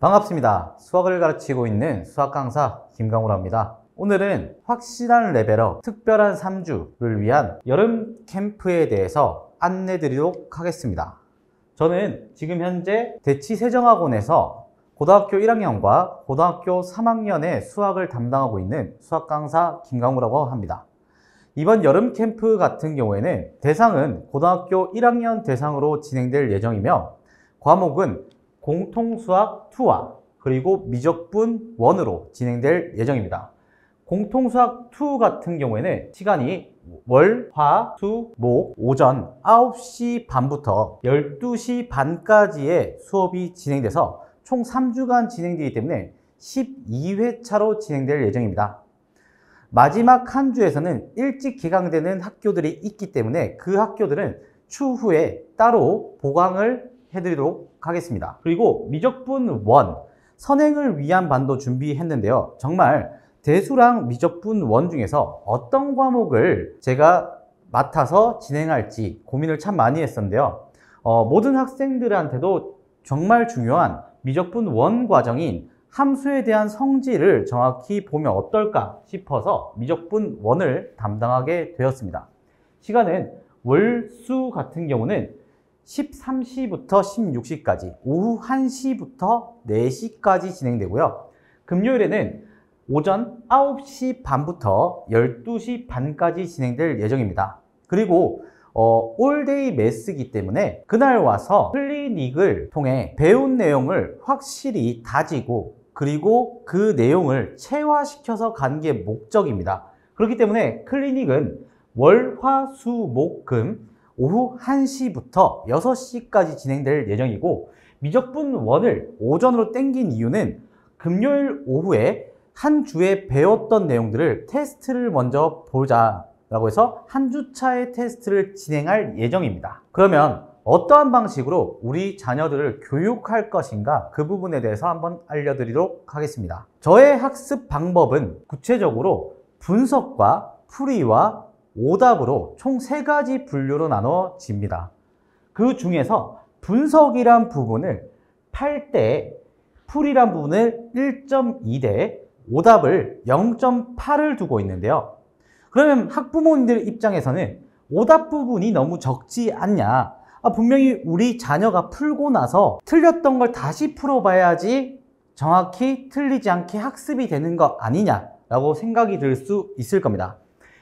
반갑습니다. 수학을 가르치고 있는 수학 강사 김강우라 합니다. 오늘은 확실한 레벨업 특별한 3주를 위한 여름 캠프에 대해서 안내 드리도록 하겠습니다. 저는 지금 현재 대치세정학원에서 고등학교 1학년과 고등학교 3학년의 수학을 담당하고 있는 수학 강사 김강우라고 합니다. 이번 여름 캠프 같은 경우에는 대상은 고등학교 1학년 대상으로 진행될 예정이며 과목은 공통수학 2와 그리고 미적분 1으로 진행될 예정입니다. 공통수학 2 같은 경우에는 시간이 월, 화, 수, 목, 오전 9시 반부터 12시 반까지의 수업이 진행돼서 총 3주간 진행되기 때문에 12회차로 진행될 예정입니다. 마지막 한 주에서는 일찍 개강되는 학교들이 있기 때문에 그 학교들은 추후에 따로 보강을 해드리도록 하겠습니다. 그리고 미적분 1, 선행을 위한 반도 준비했는데요. 정말 대수랑 미적분 1 중에서 어떤 과목을 제가 맡아서 진행할지 고민을 참 많이 했었는데요. 모든 학생들한테도 정말 중요한 미적분 1 과정인 함수에 대한 성질을 정확히 보면 어떨까 싶어서 미적분 1을 담당하게 되었습니다. 시간은 월, 수 같은 경우는 13시부터 16시까지, 오후 1시부터 4시까지 진행되고요. 금요일에는 오전 9시 반부터 12시 반까지 진행될 예정입니다. 그리고 올데이 매스이기 때문에 그날 와서 클리닉을 통해 배운 내용을 확실히 다지고 그리고 그 내용을 체화시켜서 가는 게 목적입니다. 그렇기 때문에 클리닉은 월, 화, 수, 목, 금 오후 1시부터 6시까지 진행될 예정이고 미적분 1을 오전으로 땡긴 이유는 금요일 오후에 한 주에 배웠던 내용들을 테스트를 먼저 보자라고 해서 한 주차의 테스트를 진행할 예정입니다. 그러면 어떠한 방식으로 우리 자녀들을 교육할 것인가 그 부분에 대해서 한번 알려드리도록 하겠습니다. 저의 학습 방법은 구체적으로 분석과 풀이와 오답으로 총 3가지 분류로 나눠집니다. 그 중에서 분석이란 부분을 8대, 풀이란 부분을 1.2대, 오답을 0.8을 두고 있는데요. 그러면 학부모님들 입장에서는 오답 부분이 너무 적지 않냐? 분명히 우리 자녀가 풀고 나서 틀렸던 걸 다시 풀어봐야지 정확히 틀리지 않게 학습이 되는 거 아니냐라고 생각이 들 수 있을 겁니다.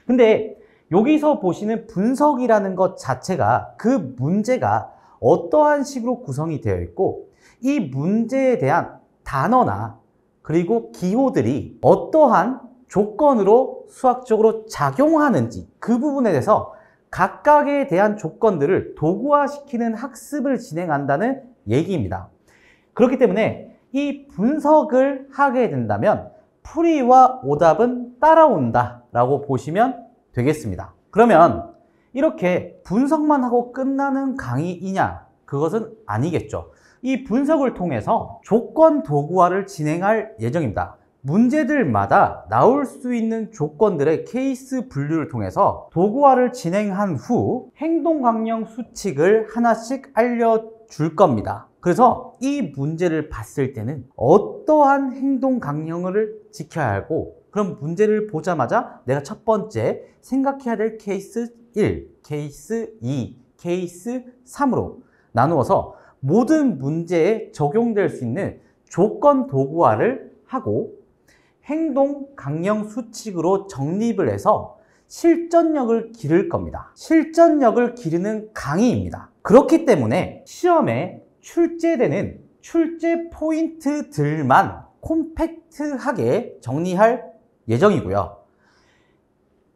근데 여기서 보시는 분석이라는 것 자체가 그 문제가 어떠한 식으로 구성이 되어 있고 이 문제에 대한 단어나 그리고 기호들이 어떠한 조건으로 수학적으로 작용하는지 그 부분에 대해서 각각에 대한 조건들을 도구화시키는 학습을 진행한다는 얘기입니다. 그렇기 때문에 이 분석을 하게 된다면 풀이와 오답은 따라온다 라고 보시면 되겠습니다. 그러면 이렇게 분석만 하고 끝나는 강의이냐? 그것은 아니겠죠. 이 분석을 통해서 조건 도구화를 진행할 예정입니다. 문제들마다 나올 수 있는 조건들의 케이스 분류를 통해서 도구화를 진행한 후 행동 강령 수칙을 하나씩 알려줄 겁니다. 그래서 이 문제를 봤을 때는 어떠한 행동 강령을 지켜야 하고 그럼 문제를 보자마자 내가 첫 번째 생각해야 될 케이스 1, 케이스 2, 케이스 3으로 나누어서 모든 문제에 적용될 수 있는 조건 도구화를 하고 행동 강령 수칙으로 정립을 해서 실전력을 기를 겁니다. 실전력을 기르는 강의입니다. 그렇기 때문에 시험에 출제되는 출제 포인트들만 콤팩트하게 정리할 예정이고요.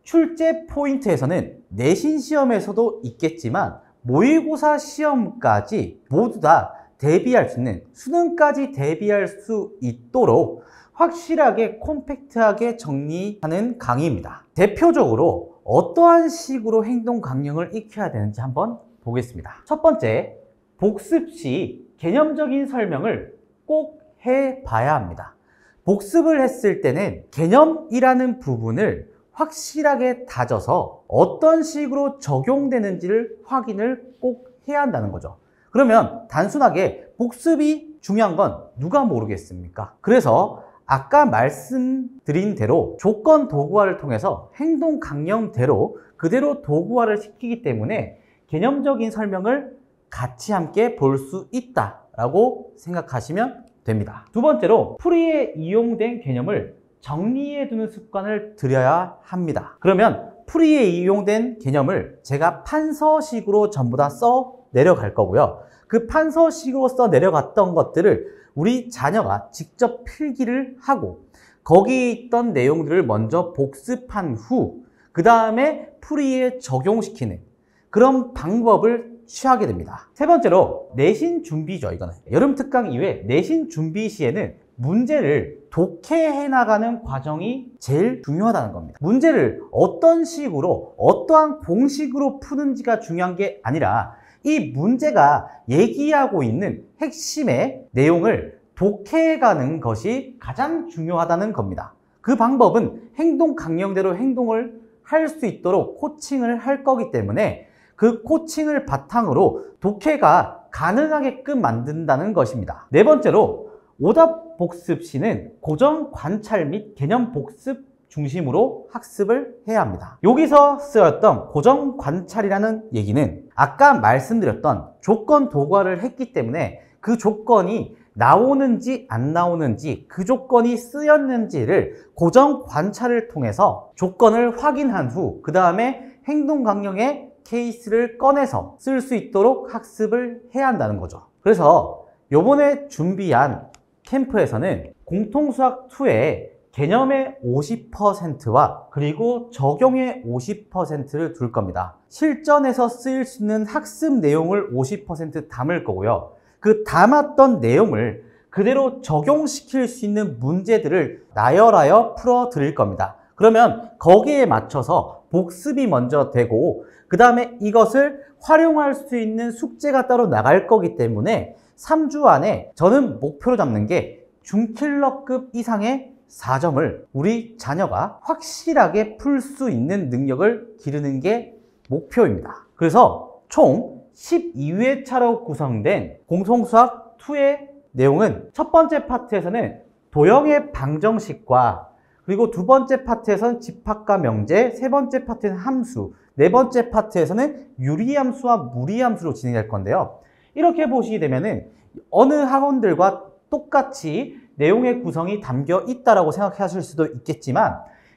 출제 포인트에서는 내신 시험에서도 있겠지만 모의고사 시험까지 모두 다 대비할 수 있는 수능까지 대비할 수 있도록 확실하게 콤팩트하게 정리하는 강의입니다. 대표적으로 어떠한 식으로 행동 강령을 익혀야 되는지 한번 보겠습니다. 첫 번째, 복습 시 개념적인 설명을 꼭 해봐야 합니다. 복습을 했을 때는 개념이라는 부분을 확실하게 다져서 어떤 식으로 적용되는지를 확인을 꼭 해야 한다는 거죠. 그러면 단순하게 복습이 중요한 건 누가 모르겠습니까? 그래서 아까 말씀드린 대로 조건 도구화를 통해서 행동 강령대로 그대로 도구화를 시키기 때문에 개념적인 설명을 같이 함께 볼 수 있다라고 생각하시면 됩니다. 두 번째로 풀이에 이용된 개념을 정리해 두는 습관을 들여야 합니다. 그러면 풀이에 이용된 개념을 제가 판서식으로 전부 다 써 내려갈 거고요. 그 판서식으로 써 내려갔던 것들을 우리 자녀가 직접 필기를 하고 거기에 있던 내용들을 먼저 복습한 후 그 다음에 풀이에 적용시키는 그런 방법을 취하게 됩니다. 세 번째로 내신 준비죠. 이거는 여름 특강 이후에 내신 준비 시에는 문제를 독해해 나가는 과정이 제일 중요하다는 겁니다. 문제를 어떤 식으로 어떠한 공식으로 푸는지가 중요한 게 아니라 이 문제가 얘기하고 있는 핵심의 내용을 독해가는 것이 가장 중요하다는 겁니다. 그 방법은 행동 강령대로 행동을 할 수 있도록 코칭을 할 거기 때문에 그 코칭을 바탕으로 독해가 가능하게끔 만든다는 것입니다. 네 번째로 오답 복습 시는 고정 관찰 및 개념 복습 중심으로 학습을 해야 합니다. 여기서 쓰였던 고정 관찰이라는 얘기는 아까 말씀드렸던 조건 도구화를 했기 때문에 그 조건이 나오는지 안 나오는지 그 조건이 쓰였는지를 고정 관찰을 통해서 조건을 확인한 후 그 다음에 행동 강령의 케이스를 꺼내서 쓸 수 있도록 학습을 해야 한다는 거죠. 그래서 요번에 준비한 캠프에서는 공통수학 2에 개념의 50%와 그리고 적용의 50%를 둘 겁니다. 실전에서 쓰일 수 있는 학습 내용을 50% 담을 거고요. 그 담았던 내용을 그대로 적용시킬 수 있는 문제들을 나열하여 풀어 드릴 겁니다. 그러면 거기에 맞춰서 복습이 먼저 되고 그 다음에 이것을 활용할 수 있는 숙제가 따로 나갈 거기 때문에 3주 안에 저는 목표로 잡는 게 중킬러급 이상의 4점을 우리 자녀가 확실하게 풀 수 있는 능력을 기르는 게 목표입니다. 그래서 총 12회차로 구성된 공통수학 2의 내용은 첫 번째 파트에서는 도형의 방정식과 그리고 두 번째 파트에서는 집합과 명제, 세 번째 파트에서는 함수, 네 번째 파트에서는 유리함수와 무리함수로 진행될 건데요. 이렇게 보시게 되면은 어느 학원들과 똑같이 내용의 구성이 담겨 있다라고 생각하실 수도 있겠지만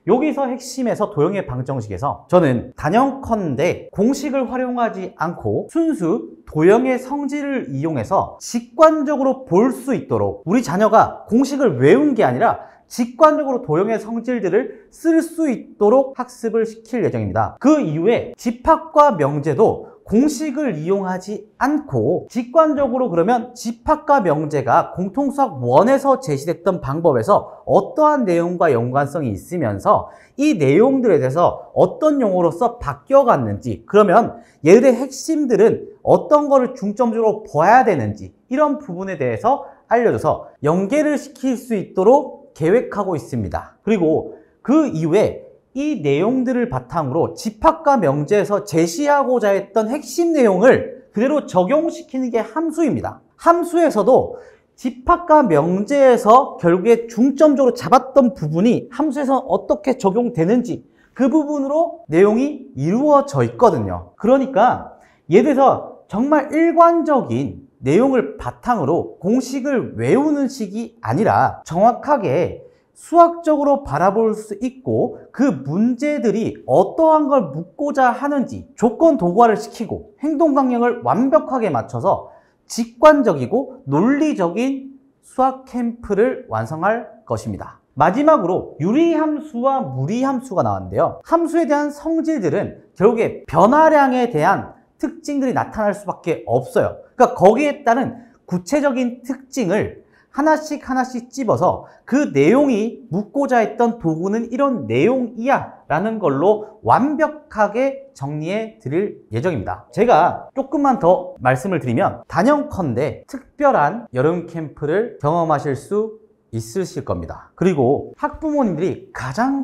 여기서 핵심에서 도형의 방정식에서 저는 단연컨대 공식을 활용하지 않고 순수 도형의 성질을 이용해서 직관적으로 볼 수 있도록 우리 자녀가 공식을 외운 게 아니라 직관적으로 도형의 성질들을 쓸 수 있도록 학습을 시킬 예정입니다. 그 이후에 집합과 명제도 공식을 이용하지 않고 직관적으로 그러면 집합과 명제가 공통수학 1에서 제시됐던 방법에서 어떠한 내용과 연관성이 있으면서 이 내용들에 대해서 어떤 용어로서 바뀌어갔는지 그러면 얘들의 핵심들은 어떤 거를 중점적으로 봐야 되는지 이런 부분에 대해서 알려줘서 연계를 시킬 수 있도록 계획하고 있습니다. 그리고 그 이후에 이 내용들을 바탕으로 집합과 명제에서 제시하고자 했던 핵심 내용을 그대로 적용시키는 게 함수입니다. 함수에서도 집합과 명제에서 결국에 중점적으로 잡았던 부분이 함수에서 어떻게 적용되는지 그 부분으로 내용이 이루어져 있거든요. 그러니까 예를 들어서 정말 일관적인 내용을 바탕으로 공식을 외우는 식이 아니라 정확하게 수학적으로 바라볼 수 있고 그 문제들이 어떠한 걸 묻고자 하는지 조건 도구화를 시키고 행동 강령을 완벽하게 맞춰서 직관적이고 논리적인 수학 캠프를 완성할 것입니다. 마지막으로 유리함수와 무리함수가 나왔는데요. 함수에 대한 성질들은 결국에 변화량에 대한 특징들이 나타날 수밖에 없어요. 그러니까 거기에 따른 구체적인 특징을 하나씩 찝어서 그 내용이 묻고자 했던 도구는 이런 내용이야 라는 걸로 완벽하게 정리해 드릴 예정입니다. 제가 조금만 더 말씀을 드리면 단연컨대 특별한 여름 캠프를 경험하실 수 있으실 겁니다. 그리고 학부모님들이 가장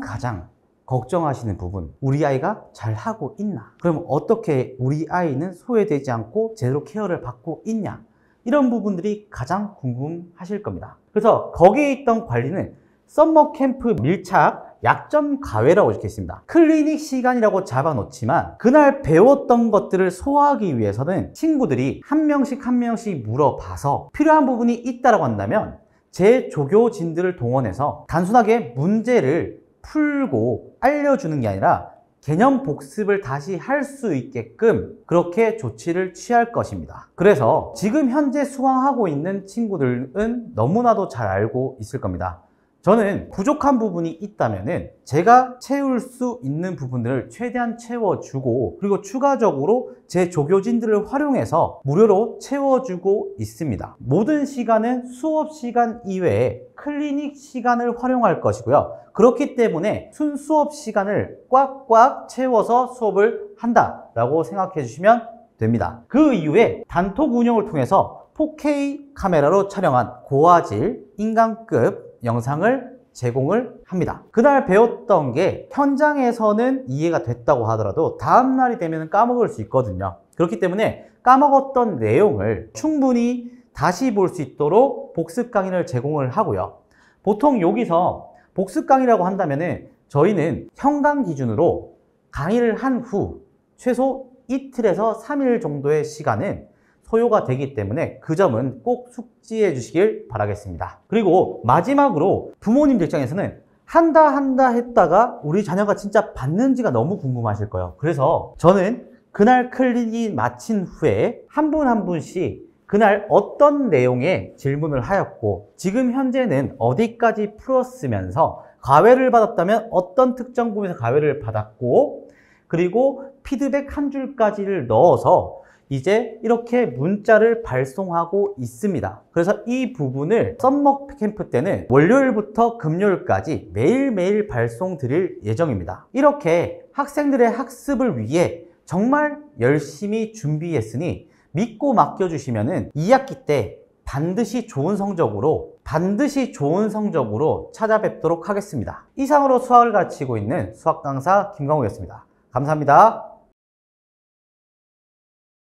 걱정하시는 부분, 우리 아이가 잘하고 있나? 그럼 어떻게 우리 아이는 소외되지 않고 제대로 케어를 받고 있냐? 이런 부분들이 가장 궁금하실 겁니다. 그래서 거기에 있던 관리는 썸머 캠프 밀착 약점 가외라고 적혀 있습니다. 클리닉 시간이라고 잡아놓지만 그날 배웠던 것들을 소화하기 위해서는 친구들이 한 명씩 물어봐서 필요한 부분이 있다라고 한다면 제 조교진들을 동원해서 단순하게 문제를 풀고 알려주는 게 아니라 개념 복습을 다시 할 수 있게끔 그렇게 조치를 취할 것입니다. 그래서 지금 현재 수강하고 있는 친구들은 너무나도 잘 알고 있을 겁니다. 저는 부족한 부분이 있다면은 제가 채울 수 있는 부분들을 최대한 채워주고 그리고 추가적으로 제 조교진들을 활용해서 무료로 채워주고 있습니다. 모든 시간은 수업 시간 이외에 클리닉 시간을 활용할 것이고요. 그렇기 때문에 순수업 시간을 꽉꽉 채워서 수업을 한다라고 생각해 주시면 됩니다. 그 이후에 단톡 운영을 통해서 4K 카메라로 촬영한 고화질 인강급 영상을 제공을 합니다. 그날 배웠던 게 현장에서는 이해가 됐다고 하더라도 다음날이 되면 까먹을 수 있거든요. 그렇기 때문에 까먹었던 내용을 충분히 다시 볼 수 있도록 복습 강의를 제공을 하고요. 보통 여기서 복습 강의라고 한다면은 저희는 현강 기준으로 강의를 한 후 최소 이틀에서 3일 정도의 시간은 소요가 되기 때문에 그 점은 꼭 숙지해 주시길 바라겠습니다. 그리고 마지막으로 부모님들 입장에서는 한다 했다가 우리 자녀가 진짜 받는지가 너무 궁금하실 거예요. 그래서 저는 그날 클리닉 마친 후에 한 분 한 분씩 그날 어떤 내용의 질문을 하였고 지금 현재는 어디까지 풀었으면서 과외를 받았다면 어떤 특정 부분에서 과외를 받았고 그리고 피드백 한 줄까지를 넣어서 이제 이렇게 문자를 발송하고 있습니다. 그래서 이 부분을 썸머 캠프 때는 월요일부터 금요일까지 매일매일 발송 드릴 예정입니다. 이렇게 학생들의 학습을 위해 정말 열심히 준비했으니 믿고 맡겨주시면은 2학기 때 반드시 좋은 성적으로 찾아뵙도록 하겠습니다. 이상으로 수학을 가르치고 있는 수학 강사 김광우였습니다. 감사합니다.